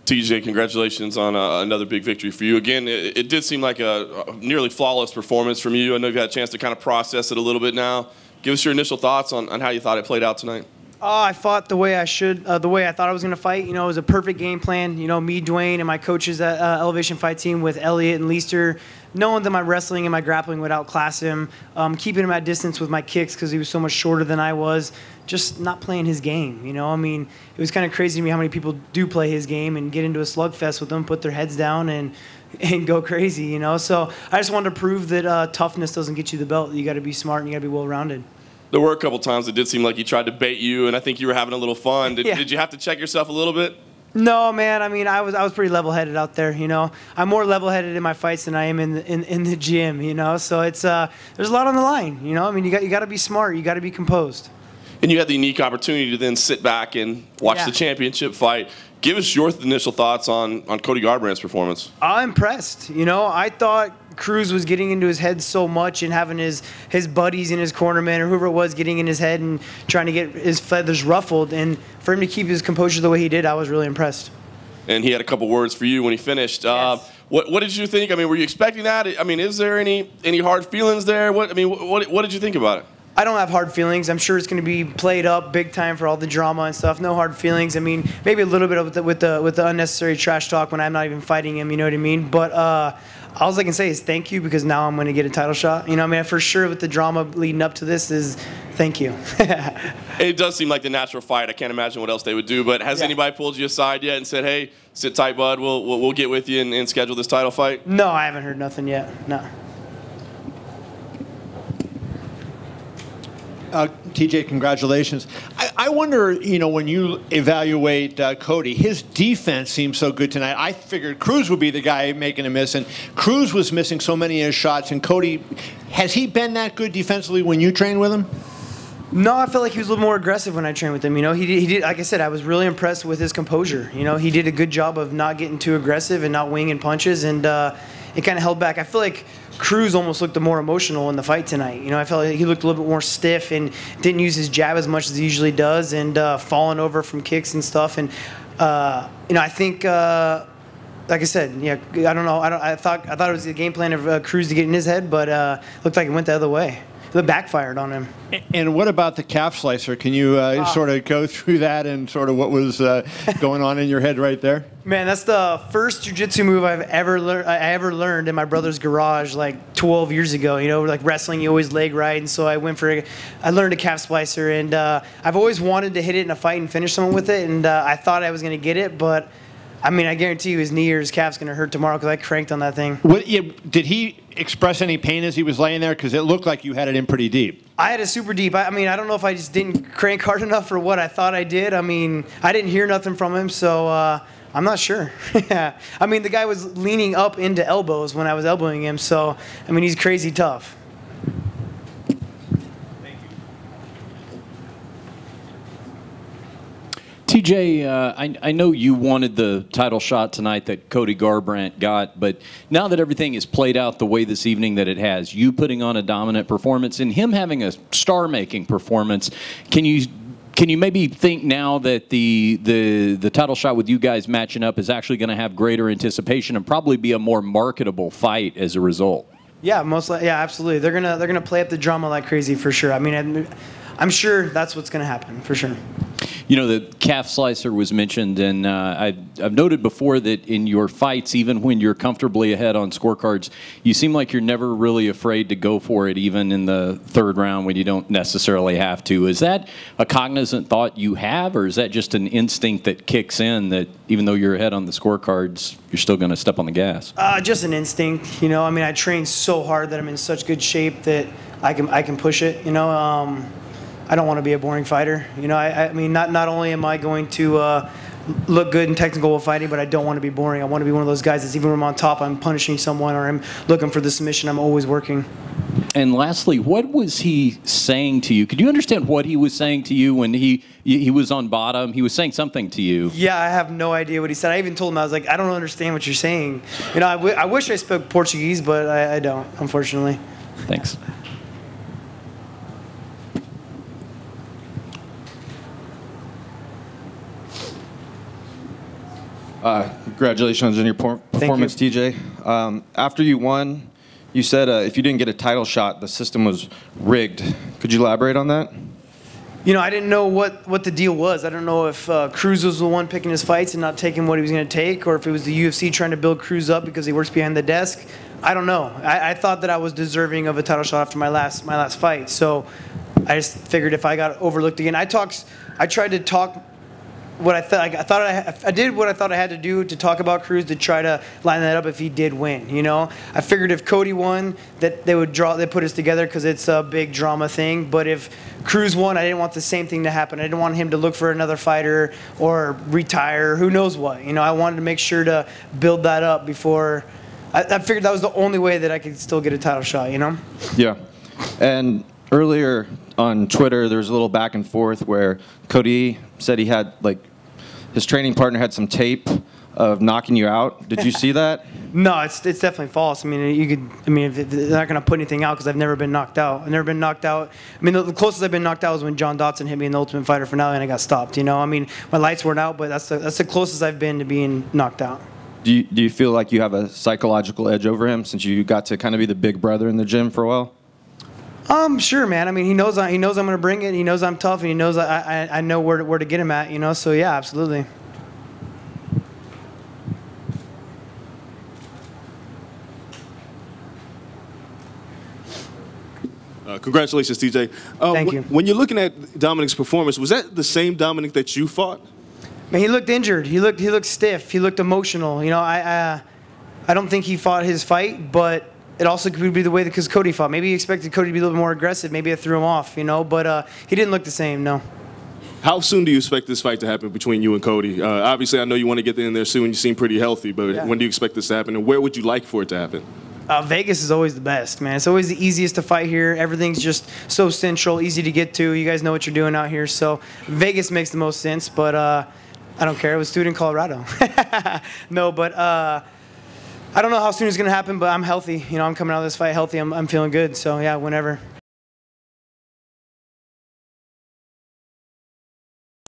TJ, congratulations on another big victory for you. Again, it did seem like a nearly flawless performance from you. I know you've had a chance to kind of process it a little bit now. Give us your initial thoughts on how you thought it played out tonight. I fought the way I should, the way I thought I was going to fight. You know, it was a perfect game plan. You know, me, Dwayne, and my coaches at Elevation Fight Team with Elliot and Leister, knowing that my wrestling and my grappling would outclass him, keeping him at distance with my kicks because he was so much shorter than I was, just not playing his game. You know, I mean, it was kind of crazy to me how many people do play his game and get into a slugfest with him, put their heads down, and go crazy, you know. So I just wanted to prove that toughness doesn't get you the belt. You got to be smart and you got to be well-rounded. There were a couple times it did seem like he tried to bait you, and I think you were having a little fun. Did you have to check yourself a little bit? No, man. I mean, I was pretty level-headed out there. You know, I'm more level-headed in my fights than I am in the gym. You know, so it's there's a lot on the line. You know, I mean, you got to be smart. You got to be composed. And you had the unique opportunity to then sit back and watch the championship fight. Give us your initial thoughts on Cody Garbrandt's performance. I'm impressed. You know, I thought Cruz was getting into his head so much and having his buddies in his corner, man, or whoever it was getting in his head and trying to get his feathers ruffled. And for him to keep his composure the way he did, I was really impressed. And he had a couple words for you when he finished. Yes. What did you think? I mean, were you expecting that? I mean, is there any hard feelings there? What did you think about it? I don't have hard feelings. I'm sure it's going to be played up big time for all the drama and stuff. No hard feelings. I mean, maybe a little bit with the unnecessary trash talk when I'm not even fighting him. You know what I mean? But all I can say is thank you, because now I'm going to get a title shot. You know, I mean, for sure with the drama leading up to this is thank you. It does seem like the natural fight. I can't imagine what else they would do. But has anybody pulled you aside yet and said, "Hey, sit tight, bud. We'll get with you and schedule this title fight"? No, I haven't heard nothing yet. No. TJ, congratulations. I wonder, you know, when you evaluate Cody, his defense seems so good tonight. I figured Cruz would be the guy making a miss, and Cruz was missing so many of his shots. And Cody, has he been that good defensively when you train with him? No, I felt like he was a little more aggressive when I trained with him. You know, he did. Like I said, I was really impressed with his composure. You know, he did a good job of not getting too aggressive and not winging punches, and it kind of held back. I feel like Cruz almost looked more emotional in the fight tonight. You know, I felt like he looked a little bit more stiff and didn't use his jab as much as he usually does, and falling over from kicks and stuff. And you know, I think, like I said, yeah, I don't know. I thought it was the game plan of Cruz to get in his head, but looked like it went the other way. It backfired on him. And what about the calf slicer? Can you sort of go through that and sort of what was going on in your head right there? Man, that's the first jiu-jitsu move I ever learned in my brother's garage like 12 years ago. You know, like wrestling, you always leg right, and so I learned a calf slicer, and I've always wanted to hit it in a fight and finish someone with it, and I thought I was going to get it, but I mean, I guarantee you his knee or his calf's going to hurt tomorrow because I cranked on that thing. Did he express any pain as he was laying there? Because it looked like you had it in pretty deep. I had it super deep. I mean, I don't know if I just didn't crank hard enough or what I thought I did. I mean, I didn't hear nothing from him, so I'm not sure. I mean, the guy was leaning up into elbows when I was elbowing him, so, I mean, he's crazy tough. TJ, I know you wanted the title shot tonight that Cody Garbrandt got, but now that everything is played out the way this evening that it has, you putting on a dominant performance and him having a star-making performance, can you maybe think now that the title shot with you guys matching up is actually going to have greater anticipation and probably be a more marketable fight as a result? Yeah, yeah, absolutely. They're gonna play up the drama like crazy for sure. I mean, I'm sure that's what's gonna happen for sure. You know, the calf slicer was mentioned, and I've noted before that in your fights, even when you're comfortably ahead on scorecards, you seem like you're never really afraid to go for it, even in the third round when you don't necessarily have to. Is that a cognizant thought you have, or is that just an instinct that kicks in that even though you're ahead on the scorecards, you're still going to step on the gas? Just an instinct. You know, I mean, I train so hard that I'm in such good shape that I can push it. You know, I don't want to be a boring fighter. You know, I mean, not only am I going to look good in technical fighting, but I don't want to be boring. I want to be one of those guys that's even when I'm on top, I'm punishing someone or I'm looking for the submission. I'm always working. And lastly, what was he saying to you? Could you understand what he was saying to you when he was on bottom? He was saying something to you. Yeah, I have no idea what he said. I even told him, I was like, I don't understand what you're saying. You know, I wish I spoke Portuguese, but I don't, unfortunately. Thanks. Congratulations on your performance, TJ. After you won, you said if you didn't get a title shot, the system was rigged. Could you elaborate on that? You know, I didn't know what the deal was. I don't know if Cruz was the one picking his fights and not taking what he was going to take, or if it was the UFC trying to build Cruz up because he works behind the desk. I don't know. I thought that I was deserving of a title shot after my last fight. So I just figured if I got overlooked again, I tried to talk what I thought. I did what I thought I had to do to talk about Cruz to try to line that up if he did win. You know, I figured if Cody won, that they put us together because it's a big drama thing. But if Cruz won, I didn't want the same thing to happen. I didn't want him to look for another fighter or retire, who knows what. You know, I wanted to make sure to build that up before. I figured that was the only way that I could still get a title shot. You know. Yeah, and earlier on Twitter, there was a little back and forth where Cody said he had, like, his training partner had some tape of knocking you out. Did you see that? No, it's definitely false. I mean, they're not going to put anything out because I've never been knocked out. I've never been knocked out. I mean, the closest I've been knocked out was when John Dotson hit me in the Ultimate Fighter finale and I got stopped. You know, I mean, my lights weren't out, but that's the closest I've been to being knocked out. Do you feel like you have a psychological edge over him since you got to kind of be the big brother in the gym for a while? Sure, man. I mean, he knows I'm going to bring it. He knows I'm tough, and he knows I know where to get him at. You know, so yeah, absolutely. Congratulations, TJ. Thank you. When you're looking at Dominic's performance, was that the same Dominic that you fought? Man, he looked injured. He looked stiff. He looked emotional. You know, I don't think he fought his fight, but it also could be the way because Cody fought. Maybe he expected Cody to be a little bit more aggressive. Maybe I threw him off, you know, but he didn't look the same, no. How soon do you expect this fight to happen between you and Cody? Obviously, I know you want to get in there soon. You seem pretty healthy, but yeah. When do you expect this to happen, and where would you like for it to happen? Vegas is always the best, man. It's always the easiest to fight here. Everything's just so central, easy to get to. You guys know what you're doing out here, so Vegas makes the most sense, but I don't care. It was student in Colorado. No, but I don't know how soon it's going to happen, but I'm healthy. You know, I'm coming out of this fight healthy. I'm feeling good, so yeah, whenever.